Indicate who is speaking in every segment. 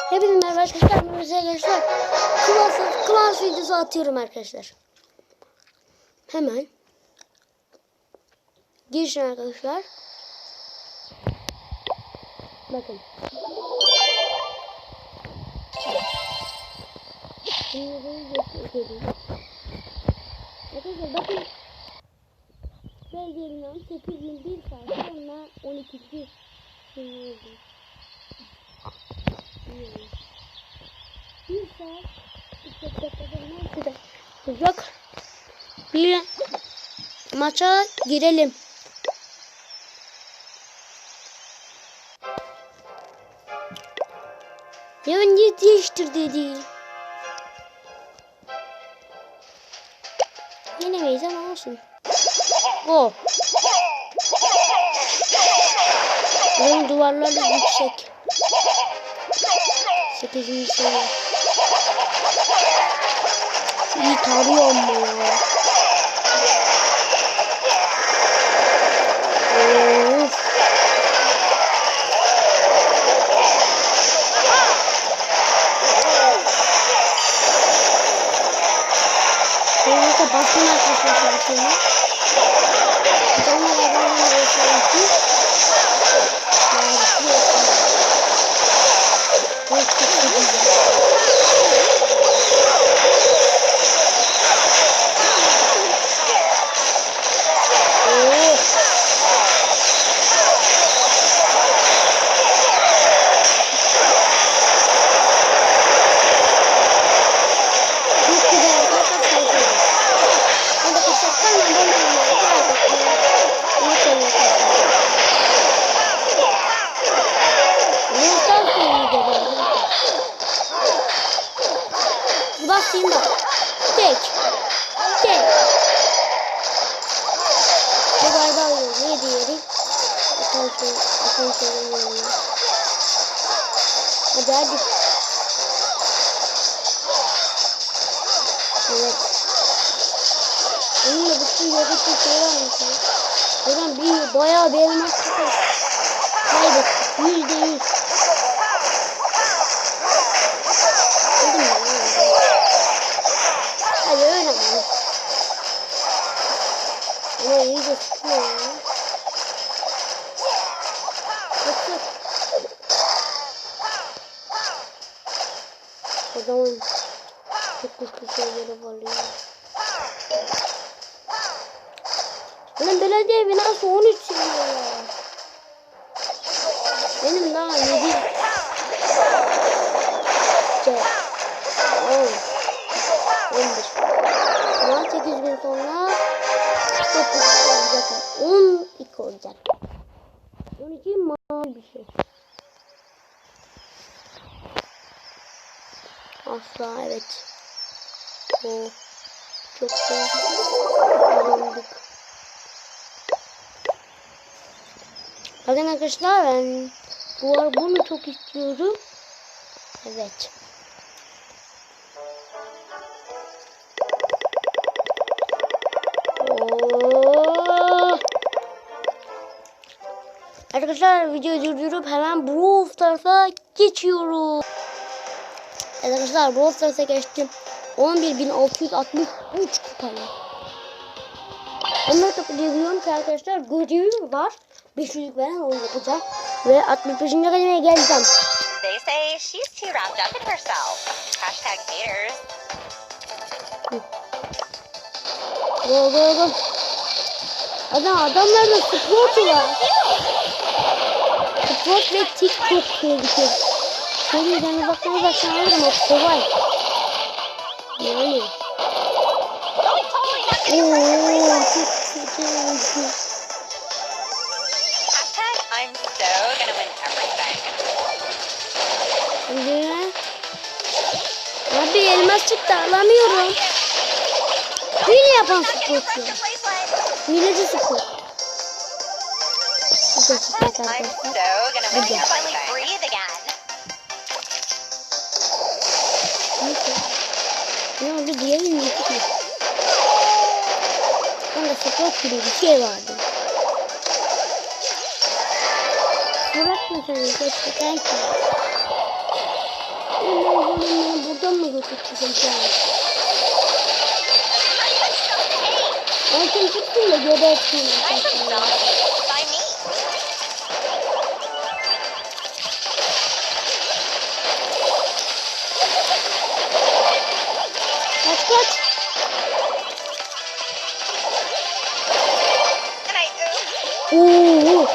Speaker 1: Hepinize merhaba arkadaşlar. Merhaba arkadaşlar. Clash videosu atıyorum arkadaşlar. Hemen. Girişin arkadaşlar. Bakın. Arkadaşlar bakın. Belgelinden 8001 saat sonra 12. Bir saat yok. Bir maça girelim. Ya niye değiştir dedi. Yenemeyiz ama olsun. O. Bunun duvarları yüksek. 8. seviye. İyi tarıyor ama ya. Of. Neyse basın arkadaşlar seni. Canlar adamlar yaşayan basayım bak. Tek. Bu galiba alıyoruz. Ne diyelim? Asansörün yanına. Hadi. Evet. Bununla bütün yedekli şey varmış. Buradan bayağı bir elmas çıkıyor. Kaybettik. %100. Hadi öyle mi? Ama iyi de çıkıyor ya. Çık. O zaman çok güçlü şeyleri var ya. Benim belediye binası 13 seviyor ya. Benim daha 7. 11. 8 gün sonra 9 olacak. 12 olacak. 12 mavi bir şey. Asla evet. O çok da kazandık. Bakın arkadaşlar ben bunu çok istiyorum. Evet. Arkadaşlar videoyu durdurup hemen Brawl Stars'a geçiyoruz. Evet arkadaşlar Brawl Stars'a geçtim. 11.663 kupayla. Onları toplayabiliyorum ki arkadaşlar görevi var. 500'lük veren onu yapacağım. Ve 65. kademeye geleceğim.
Speaker 2: They say she's too wrapped up in herself. #haters.
Speaker 1: Go. Adamlarda sport var. Sport ve TikTok tehlikeli. Seriden uzaktan alırım o kolay. Yani. Ooo çok kötü.
Speaker 2: I'm so gonna win everything.
Speaker 1: Şimdi. Abi elmas çıktı alamıyorum. Hile yapan sport ya. Hileci spor.
Speaker 2: I'm so gonna win everything.
Speaker 1: Ne oldu diyelim mi? Bana spor gibi bir şey vardı. Bırakma seni keşke kanki. Beni buradan mı götüreceksin sen? Altın çıksın da gebersin.
Speaker 2: I'm from Zombie. By me.
Speaker 1: Kaç kaç.
Speaker 2: And I
Speaker 1: Oo.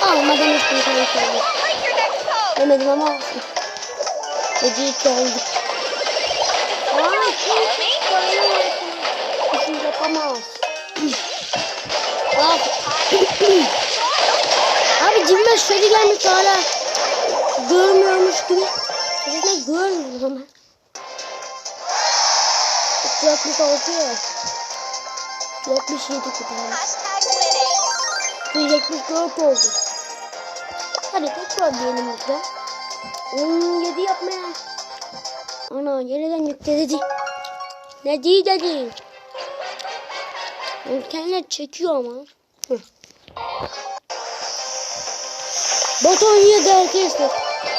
Speaker 1: Almadan üstüne konuşalım.
Speaker 2: break your next pose.
Speaker 1: Demedim ama olsun. Geceyi çaldık. Aa, bir şey yapamaz. Bak. Abi cimme şöyle gelmiş hala. Görmüyormuş gibi. Aslında görmüyoruz ama. 66 ya. 67 kupa.
Speaker 2: Winning.
Speaker 1: 174 oldu. Hadi tekrar diyelim lütfen. 17 yapmaya. Ana yeniden yükle dedi. Ne dedi? İnternet çekiyor ama. Hı. Baton yedi arkadaşlar.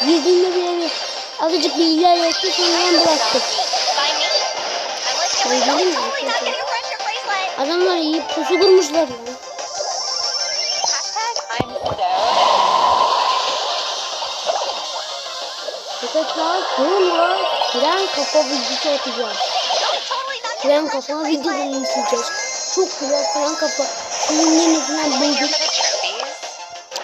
Speaker 1: Girdiğinde bile azıcık bilgiler yetti sonra ben bıraktım.
Speaker 2: By me. I'm listening.
Speaker 1: Ben geleyim mi
Speaker 2: Totally not
Speaker 1: arkadaşlar?
Speaker 2: getting a friendship bracelet.
Speaker 1: Adamlar iyi pusu kurmuşlar ya.
Speaker 2: Hashtag I'm so.
Speaker 1: Arkadaşlar sonra tren kafa videosu atacağız.
Speaker 2: Totally not
Speaker 1: Tren
Speaker 2: getting a
Speaker 1: kafa
Speaker 2: friendship bracelet.
Speaker 1: videolarını izleyeceğiz. Çok güzel tren kafa. Filmlerini falan
Speaker 2: Here
Speaker 1: bulduk.
Speaker 2: for the trophies.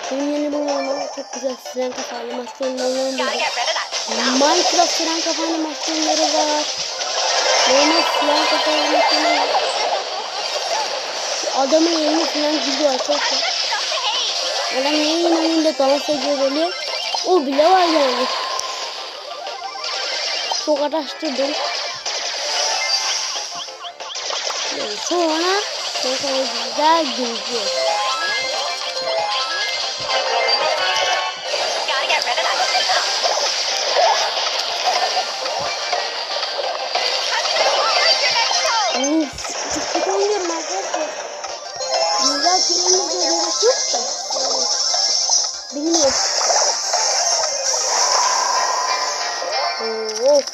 Speaker 1: Filmlerini bulmam ama çok güzel tren kafa animasyonlarını
Speaker 2: Gotta
Speaker 1: bulduk.
Speaker 2: get rid of that stuff.
Speaker 1: Minecraft tren kafa animasyonları var. Normal tren kafa animasyonu var. Adamın yerini falan gidiyor arkadaşlar.
Speaker 2: Stuff to hate.
Speaker 1: Adam yayın önünde dans ediyor böyle. O bile var yani. Çok araştırdım. Sonra güzel geziyor.
Speaker 2: Gotta get rid of that stuff. Break your next pose.
Speaker 1: Of, çok kötü oynuyorum arkadaşlar. Güzel filmimizde gerek yok da. Bilmiyorum. Of.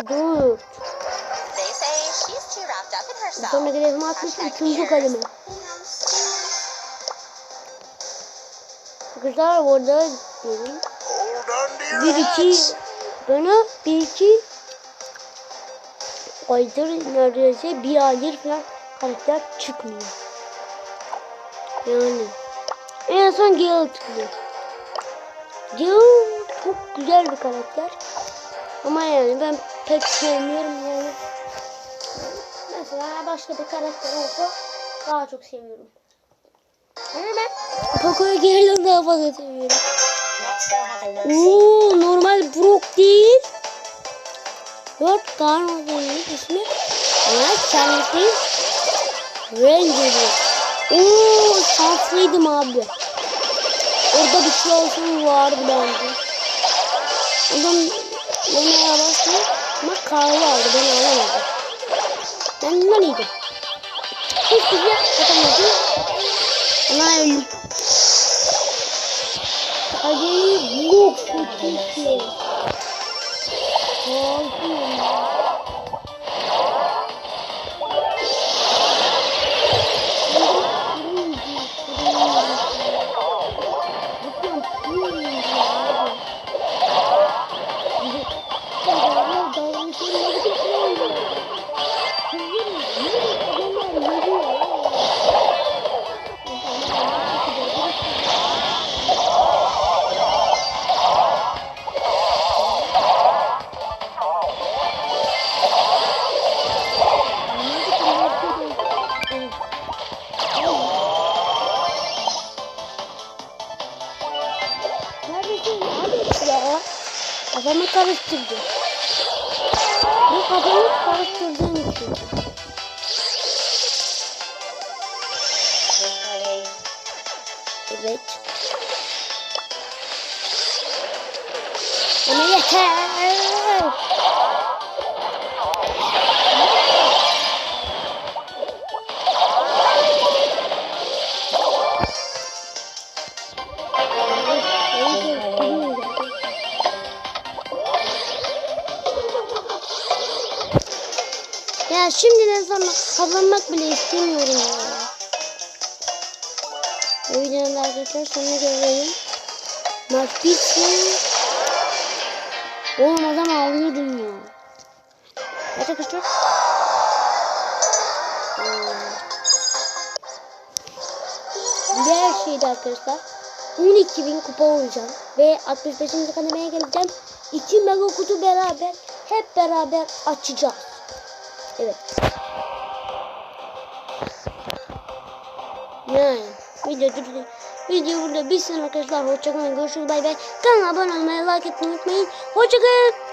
Speaker 1: Dur.
Speaker 2: They say she's too wrapped up in herself.
Speaker 1: Sonra grevimi atmışım. Üçüncü kalemi. Arkadaşlar orada diyelim. Bir iki bana bir iki aydır neredeyse bir aydır falan karakter çıkmıyor. Yani en son Gale çıkıyor. Gale çok güzel bir karakter. Ama yani ben pek sevmiyorum yani. Mesela başka bir karakter olsa daha çok seviyorum. Yani ben Poco'yu geriden daha fazla seviyorum. Oo, normal Brock değil. Dört Garno'nun ismi. Ama kendisi Ranger'ı. Oo, şanslıydım abi. Orada bir şey olsun vardı bence. Adam yemeye başlıyor ama kahve aldı, ben alamadım. Ben bundan iyiydim. Hiç güzel atamadım. Ama öldüm. Hadi yok kötü şey. Kafamı karıştırdı. Bu kafamı karıştırdığım için. Evet. Ama yeter. Ya şimdiden sonra kazanmak bile istemiyorum ya. O videonun arkadaşlar sonuna gelelim. Maç bitsin. Oğlum adam ağlıyordum ya. Evet arkadaşlar. Diğer şeyde arkadaşlar 12.000 kupa olacağım ve 65. kademeye geleceğim. 2 mega kutu beraber hep beraber açacağız. Evet. Yani video burada bitsin arkadaşlar. Hoşçakalın. Görüşürüz. Bay bay. Kanala abone olmayı, like etmeyi unutmayın. Hoşçakalın.